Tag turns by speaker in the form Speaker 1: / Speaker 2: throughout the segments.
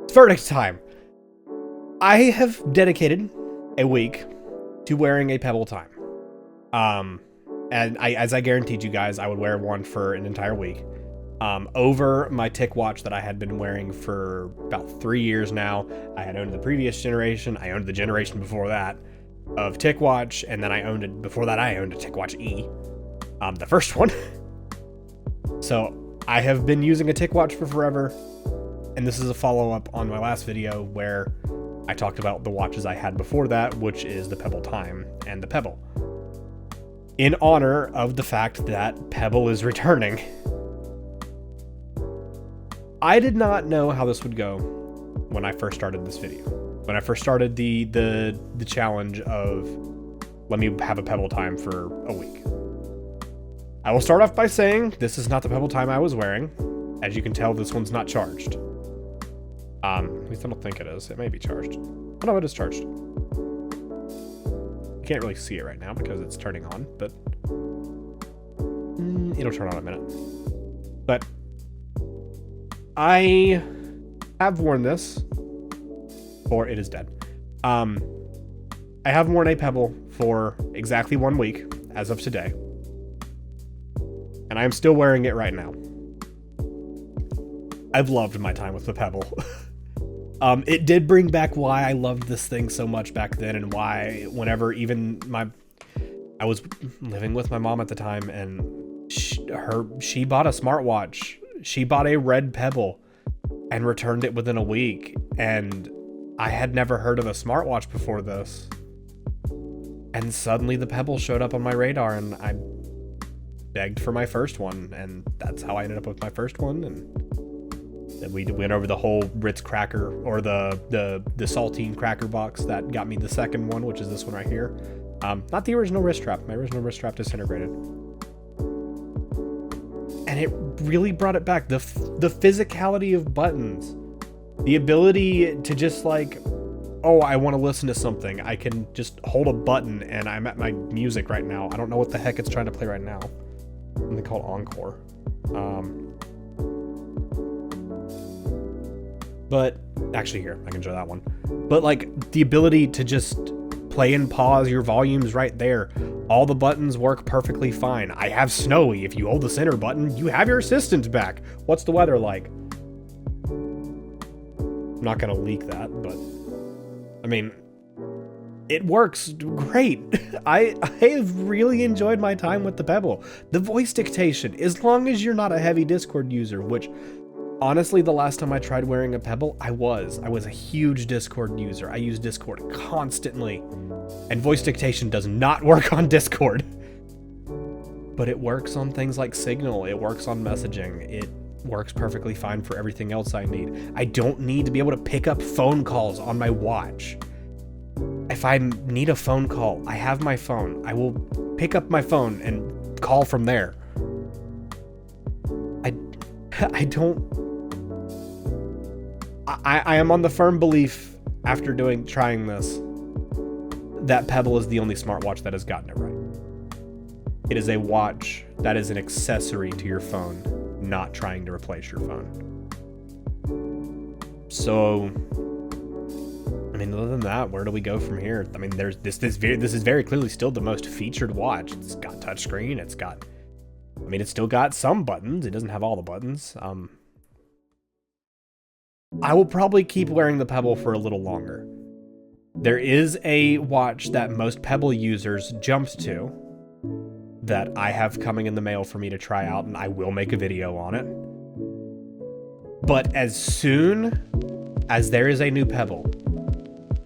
Speaker 1: It's verdict time. I have dedicated a week to wearing a Pebble time. And as I guaranteed you guys, I would wear one for an entire week. Over my Tick watch that I had been wearing for about 3 years now. I had owned the previous generation. I owned the generation before that of Tick watch, and then I owned a Tick watch E, the first one. So I have been using a Tick watch for forever, and this is a follow-up on my last video where I talked about the watches I had before that, which is the Pebble Time and the Pebble, in honor of the fact that Pebble is returning. I did not know how this would go when I first started this video. When I first started the challenge of let me have a Pebble time for a week. I will start off by saying this is not the Pebble time I was wearing. As you can tell, this one's not charged. At least I don't think it is. It may be charged. Oh no, it is charged. You can't really see it right now because it's turning on, but it'll turn on in a minute. But I have worn this, or it is dead. I have worn a Pebble for exactly 1 week as of today, and I am still wearing it right now. I've loved my time with the Pebble. It did bring back why I loved this thing so much back then, and why whenever I was living with my mom at the time, and she bought a smartwatch. She bought a red Pebble and returned it within a week, and I had never heard of a smartwatch before this. And suddenly the Pebble showed up on my radar, and I begged for my first one, and that's how I ended up with my first one. And then we went over the whole Ritz cracker, or the saltine cracker box that got me the second one, which is this one right here. Not the original wrist strap. My original wrist strap disintegrated. And it really brought it back. The physicality of buttons. The ability to just like, oh, I want to listen to something. I can just hold a button and I'm at my music right now. I don't know what the heck it's trying to play right now. Something called Encore. But actually here, I can show that one. But like the ability to just play and pause your volumes right there. All the buttons work perfectly fine. I have Snowy. If you hold the center button, you have your assistant back. What's the weather like? I'm not going to leak that, but I mean, it works great. I have really enjoyed my time with the Pebble. The voice dictation, as long as you're not a heavy Discord user, which honestly, the last time I tried wearing a Pebble, I was a huge Discord user. I use Discord constantly, and voice dictation does not work on Discord. But it works on things like Signal. It works on messaging. It works perfectly fine for everything else I need. I don't need to be able to pick up phone calls on my watch. If I need a phone call, I have my phone. I will pick up my phone and call from there. I am on the firm belief, after trying this, that Pebble is the only smartwatch that has gotten it right. It is a watch that is an accessory to your phone, not trying to replace your phone. So, I mean, other than that, where do we go from here? I mean, this is very clearly still the most featured watch. It's got touchscreen. It's still got some buttons. It doesn't have all the buttons. I will probably keep wearing the Pebble for a little longer. There is a watch that most Pebble users jumped to that I have coming in the mail for me to try out, and I will make a video on it. But as soon as there is a new Pebble,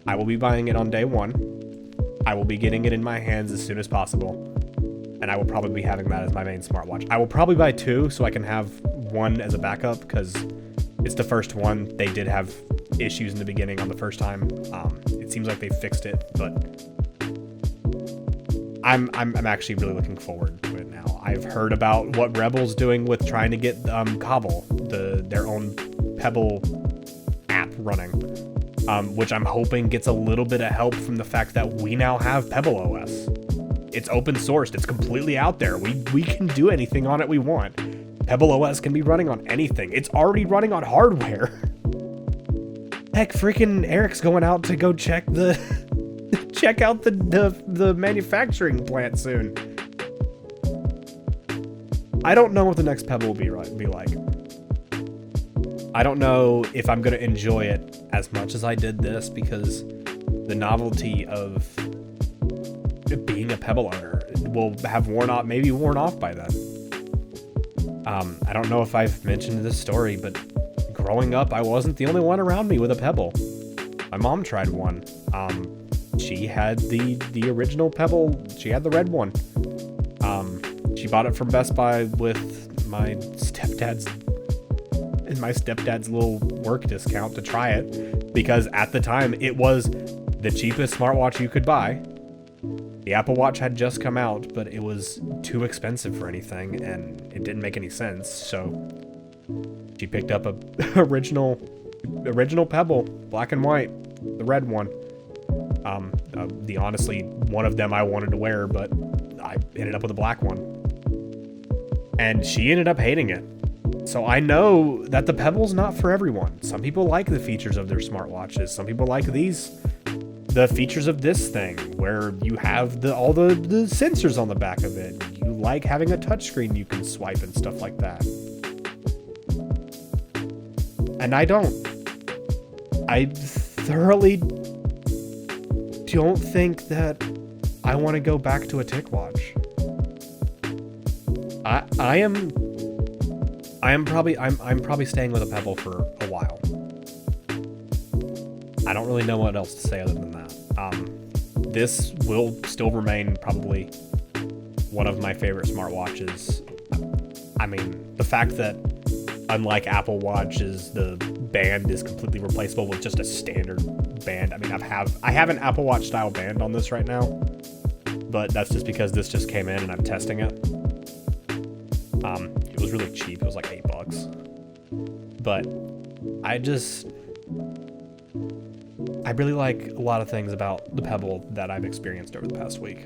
Speaker 1: I will be buying it on day one. I will be getting it in my hands as soon as possible, and I will probably be having that as my main smartwatch. I will probably buy two so I can have one as a backup, because it's the first one. They did have issues in the beginning on the first time. It seems like they fixed it, but I'm actually really looking forward to it now. I've heard about what Rebel's doing with trying to get Cobble, their own Pebble app running, which I'm hoping gets a little bit of help from the fact that we now have Pebble OS. It's open sourced. It's completely out there. We can do anything on it we want. Pebble OS can be running on anything. It's already running on hardware. Heck, freaking Eric's going out to go check the check out the manufacturing plant soon. I don't know what the next Pebble will be like. I don't know if I'm gonna enjoy it as much as I did this, because the novelty of being a Pebble owner will have worn off by then. I don't know if I've mentioned this story, but growing up, I wasn't the only one around me with a Pebble. My mom tried one. She had the original Pebble. She had the red one. She bought it from Best Buy with my stepdad's little work discount to try it, because at the time it was the cheapest smartwatch you could buy. The Apple Watch had just come out, but it was too expensive for anything, and it didn't make any sense. So she picked up a original Pebble, black and white, the red one. The honestly one of them I wanted to wear, but I ended up with a black one, and she ended up hating it. So I know that the Pebble's not for everyone. Some people like the features of their smartwatches. Some people like the features of this thing, where you have all the sensors on the back of it. You like having a touchscreen you can swipe and stuff like that. And I don't. I thoroughly don't think that I want to go back to a TicWatch. I'm probably staying with a Pebble for a while. I don't really know what else to say other than that. This will still remain probably one of my favorite smartwatches. I mean, the fact that unlike Apple Watches, the band is completely replaceable with just a standard band. I mean, I have an Apple Watch style band on this right now, but that's just because this just came in and I'm testing it. It was really cheap. It was like $8. But I really like a lot of things about the Pebble that I've experienced over the past week.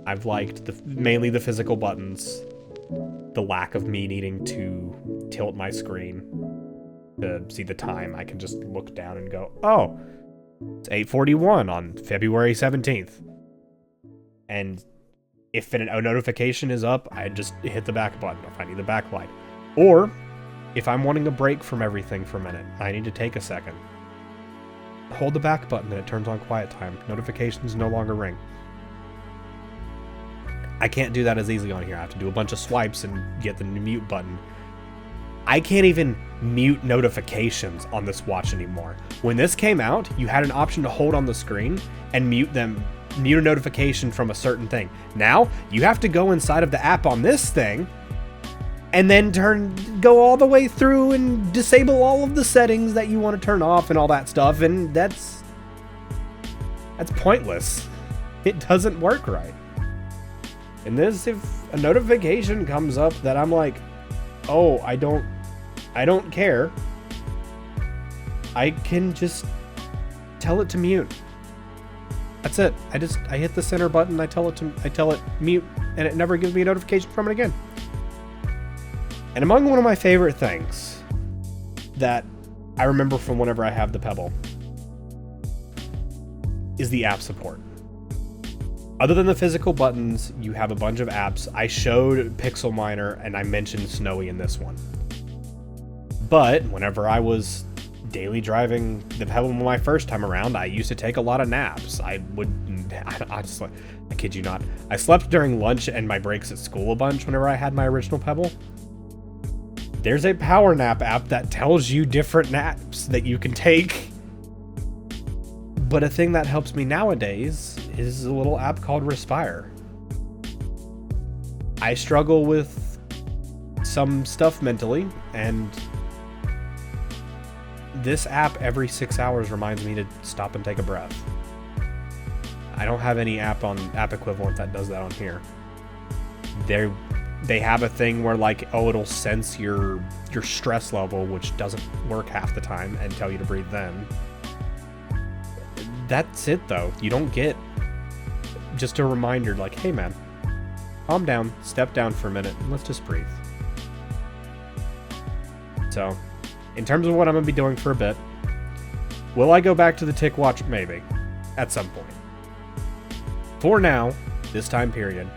Speaker 1: I've liked mainly the physical buttons, the lack of me needing to tilt my screen to see the time. I can just look down and go, oh, it's 8:41 on February 17th. And if a notification is up, I just hit the back button if I need the backlight. Or if I'm wanting a break from everything for a minute, I need to take a second. Hold the back button and it turns on quiet time. Notifications no longer ring. I can't do that as easily on here. I have to do a bunch of swipes and get the mute button. I can't even mute notifications on this watch anymore. When this came out, you had an option to hold on the screen and mute a notification from a certain thing. Now, you have to go inside of the app on this thing and then go all the way through and disable all of the settings that you want to turn off and all that stuff, and that's pointless. It doesn't work right. And this, if a notification comes up that I'm like, oh, I don't care, I can just tell it to mute. That's it. I hit the center button, I tell it mute, and it never gives me a notification from it again. And among one of my favorite things that I remember from whenever I have the Pebble is the app support. Other than the physical buttons, you have a bunch of apps. I showed Pixel Miner and I mentioned Snowy in this one. But whenever I was daily driving the Pebble my first time around, I used to take a lot of naps. I kid you not. I slept during lunch and my breaks at school a bunch whenever I had my original Pebble. There's a power nap app that tells you different naps that you can take. But a thing that helps me nowadays is a little app called Respire. I struggle with some stuff mentally, and this app every 6 hours reminds me to stop and take a breath. I don't have any app equivalent that does that on here. They have a thing where it'll sense your stress level, which doesn't work half the time, and tell you to breathe then. That's it though. You don't get just a reminder like, hey man, calm down, step down for a minute, and let's just breathe. So in terms of what I'm going to be doing for a bit, will I go back to the Tick Watch? Maybe. At some point. For now, this time period,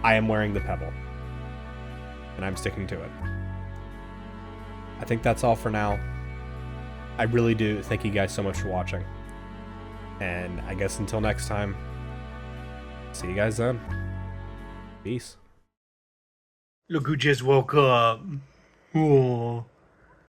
Speaker 1: I am wearing the Pebble. And I'm sticking to it. I think that's all for now. I really do thank you guys so much for watching. And I guess until next time, see you guys then. Peace.
Speaker 2: Look who just woke up. Oh.